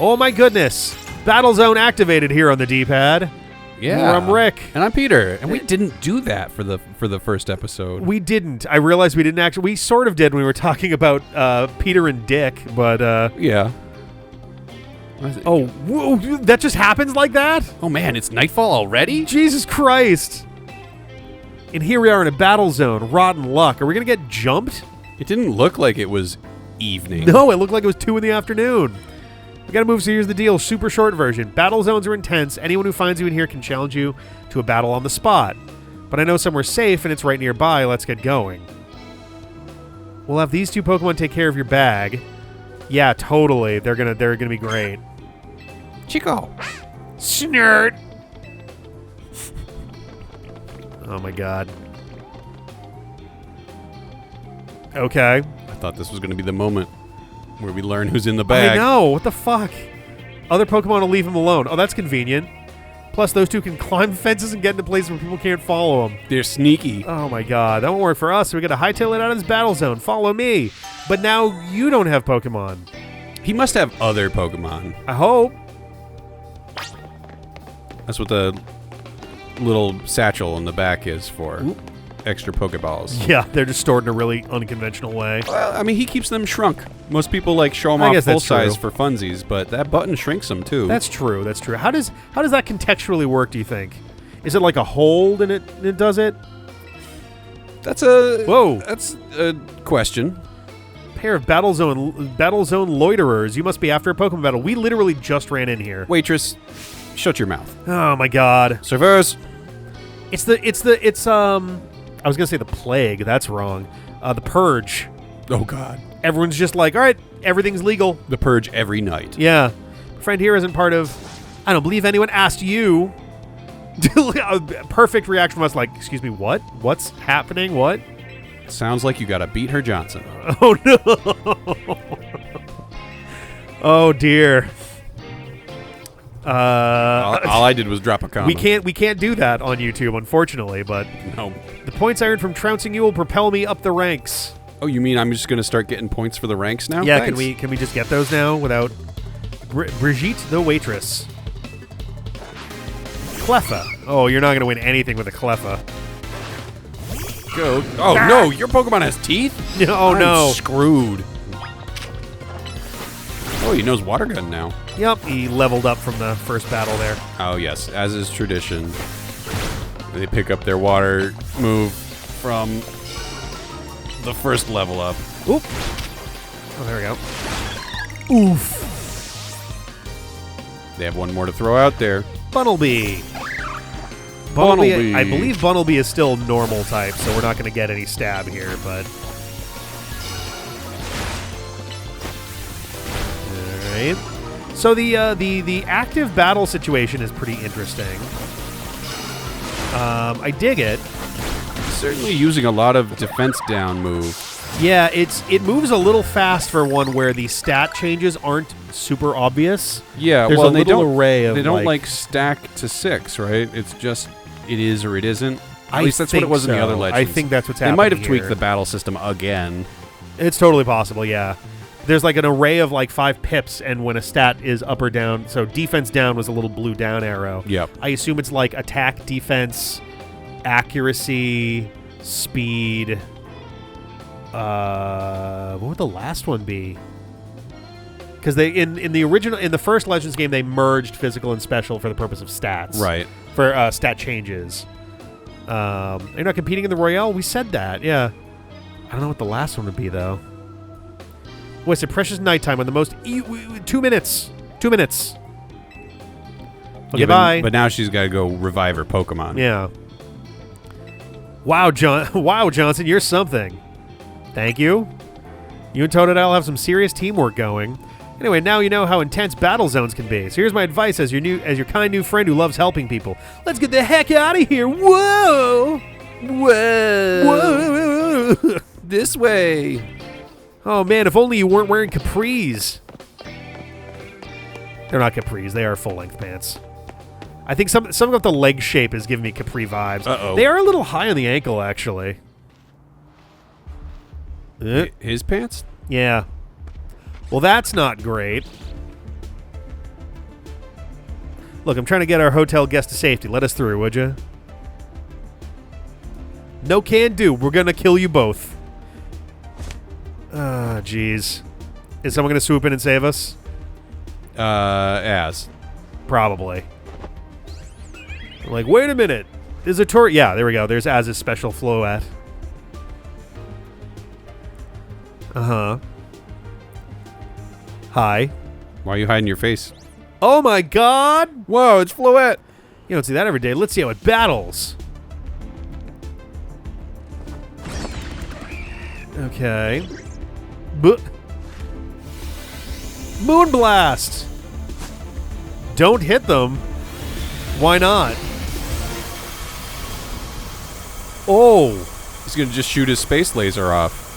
Oh my goodness. Battle Zone activated here on the D-pad. Yeah. I'm Rick. And I'm Peter. And we didn't do that for the first episode. We didn't. I realized we didn't actually. We sort of did when we were talking about Peter and Dick, but... yeah. Oh, whoa, that just happens like that? Oh man, it's nightfall already? Jesus Christ. And here we are in a battle zone. Rotten luck. Are we going to get jumped? It didn't look like it was evening. No, it looked like it was 2 in the afternoon. We gotta move, so here's the deal. Super short version. Battle zones are intense. Anyone who finds you in here can challenge you to a battle on the spot. But I know somewhere safe and it's right nearby. Let's get going. We'll have these 2 Pokemon take care of your bag. Yeah, totally. They're gonna be great. Chico. Snert. Oh my god. Okay. I thought this was going to be the moment where we learn who's in the bag. I know. What the fuck? Other Pokemon will leave him alone. Oh, that's convenient. Plus, those 2 can climb fences and get into places where people can't follow them. They're sneaky. Oh my god. That won't work for us, so we gotta hightail it out of this battle zone. Follow me. But now you don't have Pokemon. He must have other Pokemon. I hope. That's what the little satchel in the back is for. Oop. Extra Pokeballs. Yeah, they're just stored in a really unconventional way. Well, I mean, he keeps them shrunk. Most people like show them off full size for funsies, but that button shrinks them too. That's true. That's true. How does that contextually work, do you think? Is it like a hold and it does it? That's a question. Pair of battle zone loiterers. You must be after a Pokemon battle. We literally just ran in here. Waitress, shut your mouth. Oh my god. Servers. It's I was going to say the plague. That's wrong. The purge. Oh, God. Everyone's just like, all right, everything's legal. The purge every night. Yeah. My friend here isn't part of... I don't believe anyone asked you. Perfect reaction from us, like, excuse me, what? What's happening? What? Sounds like you got to beat her Johnson. Oh, no. Oh, dear. All I did was drop a comment. We can't do that on YouTube, unfortunately, but... No. The points I earned from trouncing you will propel me up the ranks. Oh, you mean I'm just going to start getting points for the ranks now? Yeah, Thanks. can we just get those now without... Brigitte the waitress. Cleffa. Oh, you're not going to win anything with a Cleffa. Go. Oh, no, your Pokemon has teeth? Oh, no. I'm screwed. Oh, he knows Water Gun now. Yep, he leveled up from the first battle there. Oh, yes, as is tradition. They pick up their water move from the first level up. Oop. Oh, there we go. Oof. They have one more to throw out there. Bunnelby. Bunnelby. I believe Bunnelby is still normal type, so we're not going to get any stab here, but... Alright. So the active battle situation is pretty interesting. I dig it. Certainly using a lot of defense down move. Yeah, it moves a little fast for one where the stat changes aren't super obvious. Yeah, there's well, a little array of they don't like stack to 6, right? It's just it is or it isn't. At least that's what it was in the other legends. I think that's what's happening. They might have here. tweaked the battle system again. It's totally possible, yeah. There's like an array of like 5 pips, and when a stat is up or down, so defense down was a little blue down arrow. Yep. I assume it's like attack, defense, accuracy, speed. What would the last one be? Because they in the first Legends game they merged physical and special for the purpose of stats. Right. For stat changes. You're not competing in the Royale? We said that, yeah. I don't know what the last one would be though. What's it? Precious nighttime on the most 2 minutes. 2 minutes. Okay, Yeah, bye. But now she's got to go revive her Pokemon. Yeah. Wow, wow, Johnson, you're something. Thank you. You and Totodile have some serious teamwork going. Anyway, now you know how intense battle zones can be. So here's my advice as your kind new friend who loves helping people. Let's get the heck out of here. Whoa! Whoa! Whoa! This way. Oh man, if only you weren't wearing capris. They're not capris. They are full-length pants. I think some of the leg shape is giving me capri vibes. Uh-oh. They are a little high on the ankle, actually. His pants? Yeah. Well, that's not great. Look, I'm trying to get our hotel guest to safety. Let us through, would you? No can do. We're going to kill you both. Ah, jeez. Is someone going to swoop in and save us? As. Probably. Like, wait a minute. There's a tour. Yeah, there we go. There's Az's special Floette. Uh-huh. Hi. Why are you hiding your face? Oh my god! Whoa, it's Floette. You don't see that every day. Let's see how it battles. Okay. Moonblast! Don't hit them. Why not? Oh. He's going to just shoot his space laser off.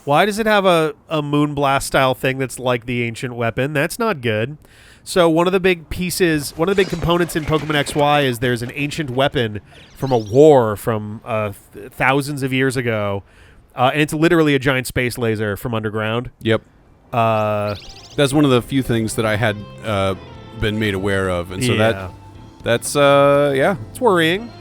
Why does it have a Moonblast style thing that's like the ancient weapon? That's not good. So one of the big pieces, one of the big components in Pokemon XY is there's an ancient weapon from a war from thousands of years ago. And it's literally a giant space laser from underground. Yep. That's one of the few things that I had been made aware of. And so that's It's worrying.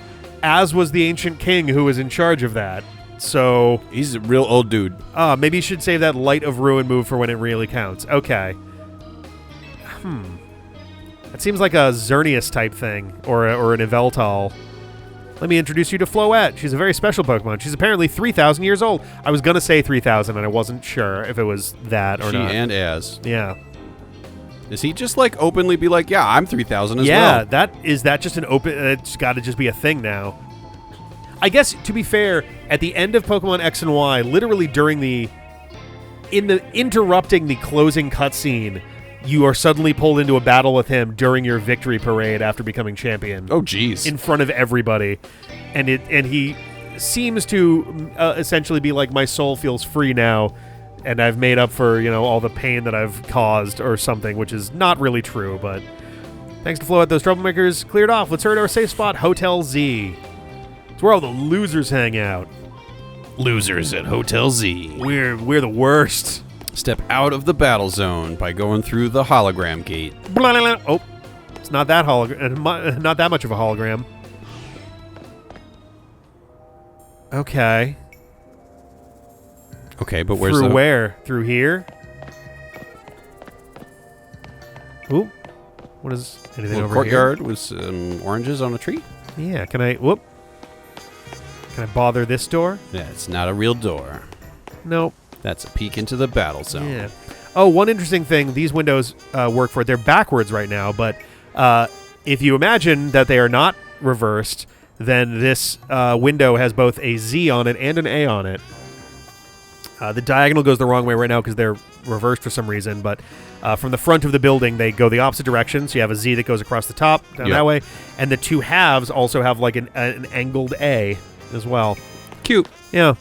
As was the ancient king who was in charge of that. So he's a real old dude. Maybe you should save that Light of Ruin move for when it really counts. Okay. That seems like a Xerneas type thing, or an Yveltal. Let me introduce you to Floette. She's a very special Pokemon. She's apparently 3,000 years old. I was gonna say 3,000, and I wasn't sure if it was that or not. She and Az. Yeah. Does he just like openly be like, yeah, I'm 3,000 as well? Yeah, that just an open. It's got to just be a thing now. I guess, to be fair, at the end of Pokemon X and Y, literally interrupting the closing cutscene, you are suddenly pulled into a battle with him during your victory parade after becoming champion. Oh, jeez. In front of everybody. And he seems to essentially be like, my soul feels free now, and I've made up for, all the pain that I've caused or something, which is not really true, but thanks to Floette, those troublemakers cleared off. Let's hurry to our safe spot, Hotel Z. It's where all the losers hang out. Losers at Hotel Z. We're the worst. Step out of the battle zone by going through the hologram gate. Oh, it's not that not that much of a hologram. Okay. Okay, but where's Through where? Through here? Ooh. What is anything over courtyard with some oranges on a tree? Yeah, can I... Whoop. Can I bother this door? Yeah, it's not a real door. Nope. That's a peek into the battle zone. Yeah. Oh, one interesting thing. These windows work for it. They're backwards right now, but if you imagine that they are not reversed, then this window has both a Z on it and an A on it. The diagonal goes the wrong way right now because they're reversed for some reason, but from the front of the building, they go the opposite direction, so you have a Z that goes across the top, down that way, and the two halves also have like an angled A as well. Cute. Yeah.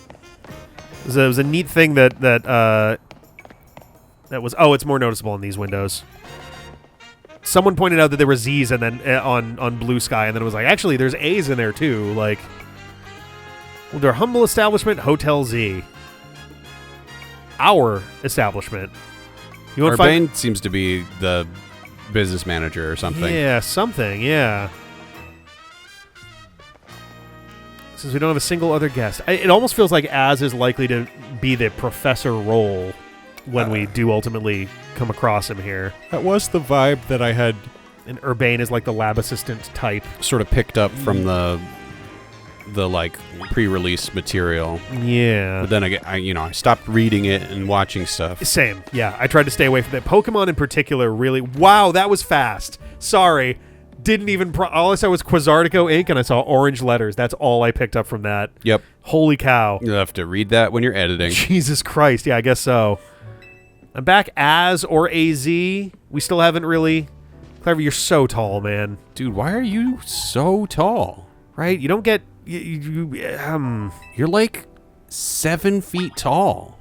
It was a neat thing that was... Oh, it's more noticeable in these windows. Someone pointed out that there were Z's and then on Blue Sky, and then it was like, actually, there's A's in there too. Like, well, their humble establishment, Hotel Z. Our establishment. You want Urbane seems to be the business manager or something. Yeah, something, yeah. Since we don't have a single other guest. It almost feels like Az is likely to be the professor role when we do ultimately come across him here. That was the vibe that I had. And Urbane is like the lab assistant type. Sort of picked up from the like pre-release material. Yeah. But then I stopped reading it and watching stuff. Same. Yeah, I tried to stay away from that. Pokemon in particular really... Wow, that was fast. Sorry. Didn't even... all I saw was Quasartico ink, and I saw orange letters. That's all I picked up from that. Yep. Holy cow. You'll have to read that when you're editing. Jesus Christ. Yeah, I guess so. I'm back as or AZ. We still haven't really... Clever, you're so tall, man. Dude, why are you so tall? Right? You don't get... You're like 7 feet tall.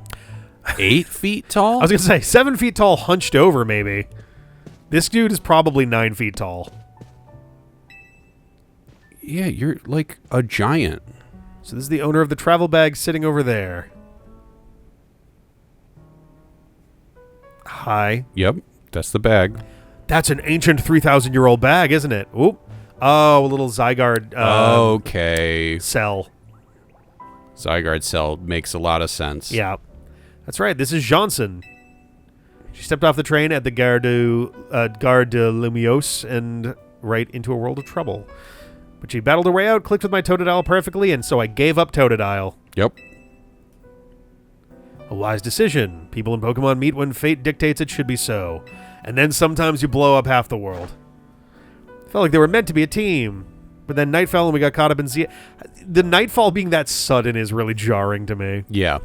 8 feet tall? I was going to say, 7 feet tall, hunched over, maybe. This dude is probably 9 feet tall. Yeah, you're like a giant. So this is the owner of the travel bag sitting over there. Hi. Yep, that's the bag. That's an ancient 3,000-year-old bag, isn't it? Oop. Oh, a little Zygarde okay. cell. Zygarde cell makes a lot of sense. Yeah. That's right. This is Johnson. She stepped off the train at the Gare de Lumiose and right into a world of trouble. But she battled her way out, clicked with my Totodile perfectly, and so I gave up Totodile. Yep. A wise decision. People in Pokemon meet when fate dictates it should be so. And then sometimes you blow up half the world. Felt like they were meant to be a team. But then night fell and we got caught up in Z. The nightfall being that sudden is really jarring to me. Yeah.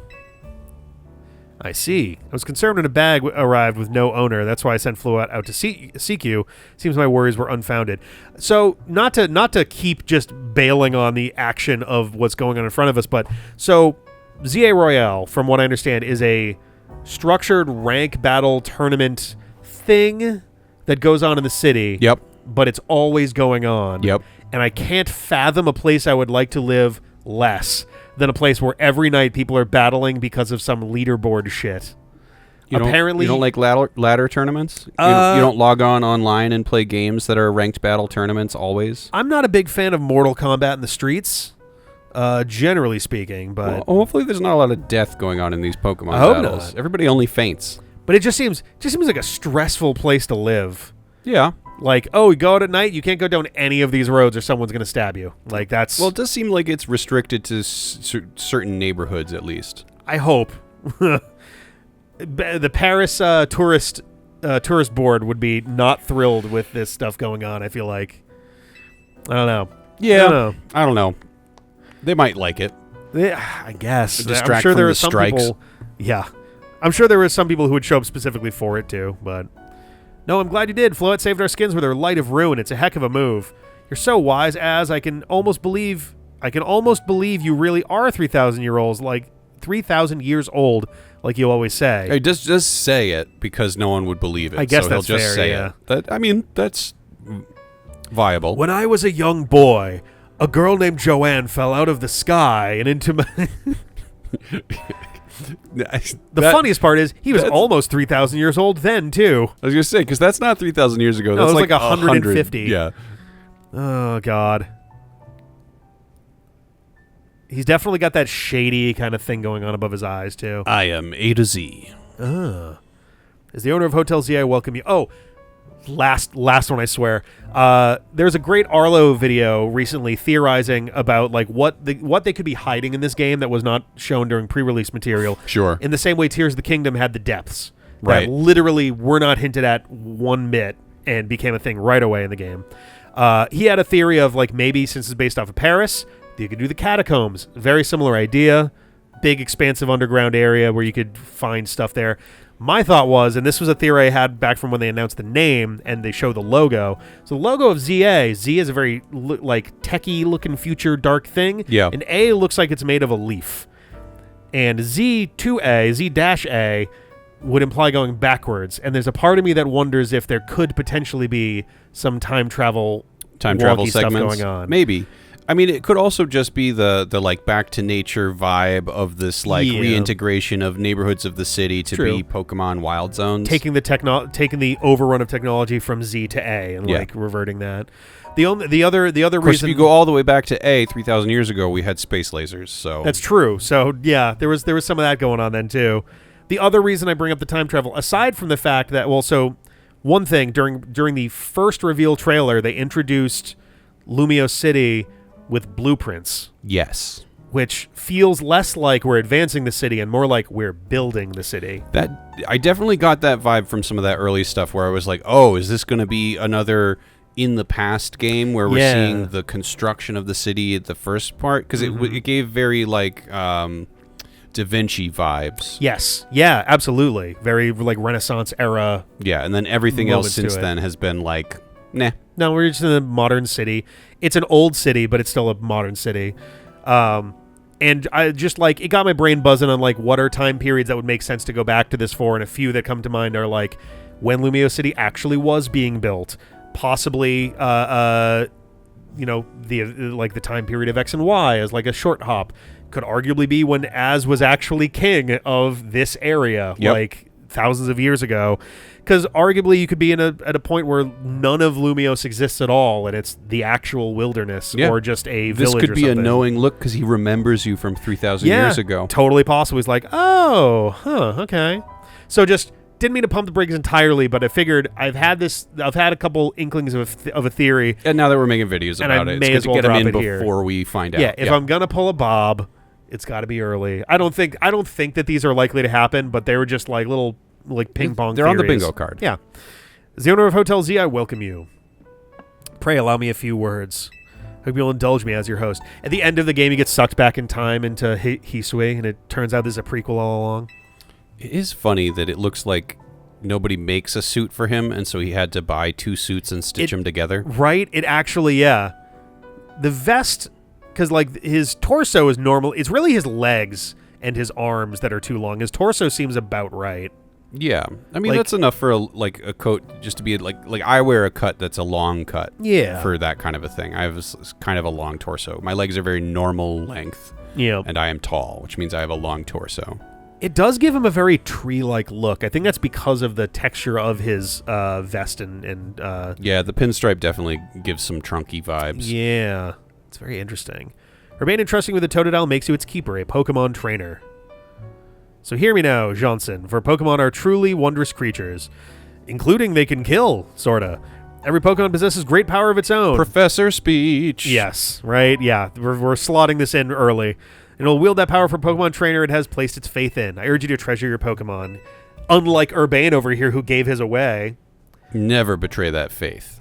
I see. I was concerned when a bag arrived with no owner. That's why I sent Fluat out to seek you. Seems my worries were unfounded. So not to keep just bailing on the action of what's going on in front of us, but so Z-A Royale, from what I understand, is a structured rank battle tournament thing that goes on in the city. Yep. But it's always going on. Yep. And I can't fathom a place I would like to live less than a place where every night people are battling because of some leaderboard shit. You don't like ladder tournaments? You don't log on online and play games that are ranked battle tournaments always? I'm not a big fan of Mortal Kombat in the streets, generally speaking, but... Well, hopefully there's not a lot of death going on in these Pokemon I hope battles. not. Everybody only faints. But it just seems like a stressful place to live. Yeah. Like, oh, you go out at night, you can't go down any of these roads or someone's going to stab you. Like, that's... Well, it does seem like it's restricted to certain neighborhoods, at least. I hope. The Paris tourist board would be not thrilled with this stuff going on, I feel like. I don't know. Yeah. I don't know. They might like it. Yeah, I guess. Distract I'm sure from there the are some strikes. people... Yeah. I'm sure there were some people who would show up specifically for it, too, but... No, I'm glad you did. Floette saved our skins with her Light of Ruin. It's a heck of a move. You're so wise, Az. I can almost believe you really are 3,000-year-olds, like 3,000 years old, like you always say. Hey, just say it because no one would believe it. I guess so that's he'll just fair, say yeah. it. That's viable. When I was a young boy, a girl named Joanne fell out of the sky and into my... The funniest part is he was almost 3,000 years old then, too. I was going to say, because that's not 3,000 years ago. No, That's it was like 150. 150. Yeah. Oh, God. He's definitely got that shady kind of thing going on above his eyes, too. I am A to Z. As the owner of Hotel Z, I welcome you. Oh, last one, I swear. There's a great Arlo video recently theorizing about like what they could be hiding in this game that was not shown during pre-release material. Sure. In the same way Tears of the Kingdom had the depths. Right. That literally were not hinted at one bit and became a thing right away in the game. He had a theory of like maybe since it's based off of Paris, you could do the catacombs. Very similar idea. Big expansive underground area where you could find stuff there. My thought was, and this was a theory I had back from when they announced the name and they show the logo. So the logo of Z-A, Z is a very like techie looking future dark thing. Yeah. And A looks like it's made of a leaf. And Z-A would imply going backwards. And there's a part of me that wonders if there could potentially be some time travel segments stuff going on. Maybe. I mean, it could also just be the like back to nature vibe of this like reintegration of neighborhoods of the city to be Pokemon wild zones. Taking the overrun of technology from Z to A and like reverting that. The other of course, reason, if you go all the way back to A, 3,000 years ago, we had space lasers. So that's true. So yeah, there was some of that going on then too. The other reason I bring up the time travel, aside from the fact that one thing during the first reveal trailer, they introduced Lumiose City with blueprints. Yes. Which feels less like we're advancing the city and more like we're building the city. That I definitely got that vibe from some of that early stuff where I was like, oh, is this going to be another in the past game where we're seeing the construction of the city at the first part? Because it gave very like Da Vinci vibes. Yes. Yeah, absolutely. Very like Renaissance era. Yeah, and then everything else since then has been like, nah. No, we're just in a modern city. It's an old city, but it's still a modern city. And I just like it got my brain buzzing on like what are time periods that would make sense to go back to this for, and a few that come to mind are like when Lumiose City actually was being built, possibly the time period of X and Y as like a short hop, could arguably be when Az was actually king of this area, like thousands of years ago, because arguably you could be at a point where none of Lumiose exists at all, and it's the actual wilderness or just a village. This could or be something. a knowing look because he remembers you from 3,000 years ago. Totally possible. He's like, oh, okay. So just didn't mean to pump the brakes entirely, but I figured I've had a couple inklings of a theory, and now that we're making videos about it, it's good to get them in before we find out. Yeah, if I'm gonna pull a Bob, it's got to be early. I don't think that these are likely to happen, but they were just like little ping pong. They're theories. on the bingo card. Yeah. As the owner of Hotel Z, I welcome you. Pray allow me a few words. Hope you'll indulge me as your host. At the end of the game, you get sucked back in time into Hisui, and it turns out there's a prequel all along. It is funny that it looks like nobody makes a suit for him, and so he had to buy 2 suits and stitch them together. Right? It actually, yeah. The vest, because his torso is normal. It's really his legs and his arms that are too long. His torso seems about right. Yeah, I mean that's enough for a coat just to be like I wear a cut that's a long cut. Yeah. For that kind of a thing. I have kind of a long torso. My legs are very normal length. Yeah. And I am tall, which means I have a long torso. It does give him a very tree-like look. I think that's because of the texture of his vest and yeah, the pinstripe definitely gives some trunky vibes. Yeah, it's very interesting. Remain entrusting with the Totodile makes you its keeper, a Pokemon trainer. So hear me now, Johnson, for Pokemon are truly wondrous creatures, including they can kill, sorta. Every Pokemon possesses great power of its own. Professor speech. Yes, right? Yeah, we're slotting this in early. It'll wield that power for Pokemon trainer it has placed its faith in. I urge you to treasure your Pokemon. Unlike Urbane over here, who gave his away. Never betray that faith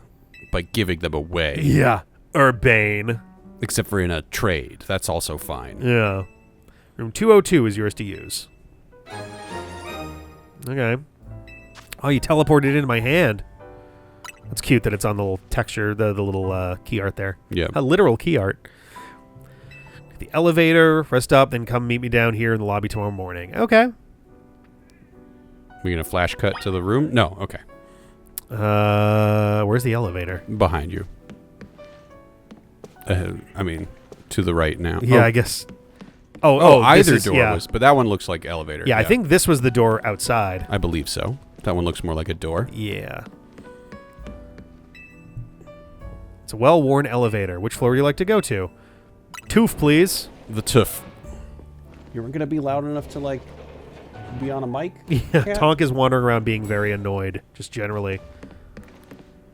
by giving them away. Yeah, Urbane. Except for in a trade. That's also fine. Yeah. Room 202 is yours to use. Okay. Oh, you teleported into my hand. That's cute that it's on the little texture, the little key art there. Yeah. A literal key art. The elevator, rest up, then come meet me down here in the lobby tomorrow morning. Okay. We gonna flash cut to the room? No, okay. Where's the elevator? Behind you. I mean, to the right now. Yeah, I guess. Either door was, but that one looks like elevator. Yeah, I think this was the door outside. I believe so. That one looks more like a door. Yeah. It's a well-worn elevator. Which floor would you like to go to? Toof, please. The toof. You weren't going to be loud enough to, be on a mic? Yeah, Tonk is wandering around being very annoyed, just generally.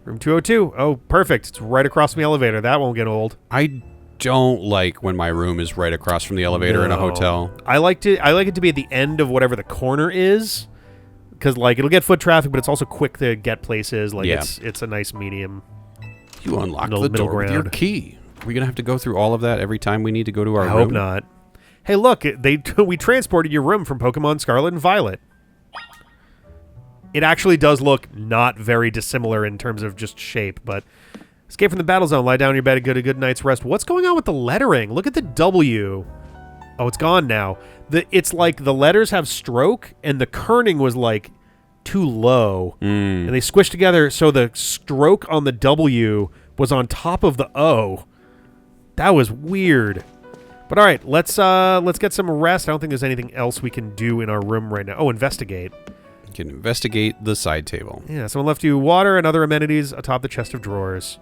Room 202. Oh, perfect. It's right across from the elevator. That won't get old. I don't like when my room is right across from the elevator in a hotel. I like it to be at the end of whatever the corner is, because, it'll get foot traffic, but it's also quick to get places. It's a nice medium. You unlocked the door with your key. Are we going to have to go through all of that every time we need to go to our room? I hope not. Hey, look, we transported your room from Pokemon Scarlet and Violet. It actually does look not very dissimilar in terms of just shape, but escape from the battle zone, lie down in your bed and get a good night's rest. What's going on with the lettering? Look at the W. Oh, it's gone now. It's like the letters have stroke, and the kerning was too low, and they squished together, so the stroke on the W was on top of the O. That was weird. But all right, let's get some rest. I don't think there's anything else we can do in our room right now. Oh, investigate. You can investigate the side table. Yeah, someone left you water and other amenities atop the chest of drawers.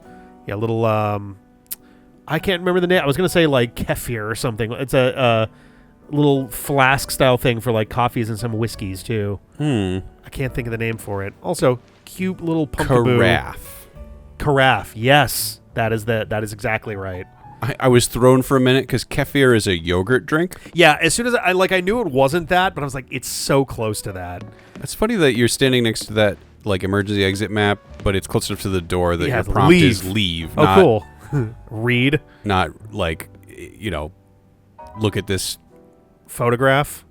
Yeah, little I can't remember the name. I was gonna say kefir or something. It's a little flask style thing for coffees and some whiskeys too. I can't think of the name for it. Also, cute little pumpkaboo. Carafe. Yes, that is exactly right. I was thrown for a minute because kefir is a yogurt drink. Yeah, as soon as I knew it wasn't that, but I was like, it's so close to that. It's funny that you're standing next to that emergency exit map, but it's close enough to the door that your prompt leave. is leave. Oh, not, cool. Read. Not look at this photograph.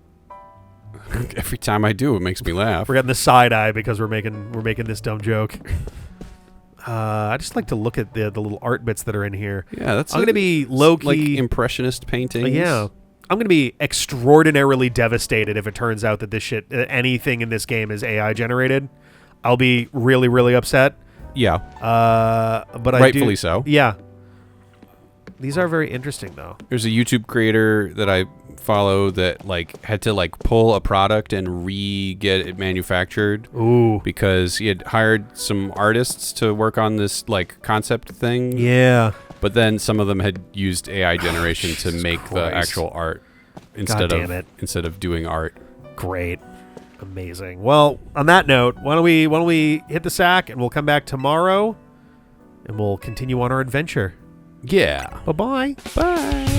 Every time I do, it makes me laugh. We're getting the side eye because we're making this dumb joke. I just like to look at the little art bits that are in here. Yeah, I'm going to be low-key... impressionist paintings. Yeah. I'm going to be extraordinarily devastated if it turns out that this shit, anything in this game is AI generated. I'll be really, really upset. Yeah. But rightfully so. Yeah. These are very interesting, though. There's a YouTube creator that I follow that like had to like pull a product and get it manufactured. Ooh. Because he had hired some artists to work on this like concept thing. Yeah. But then some of them had used AI generation to make the actual art instead of doing art. Great. Amazing. Well, on that note, why don't we hit the sack and we'll come back tomorrow and we'll continue on our adventure. Yeah. Bye-bye. Bye.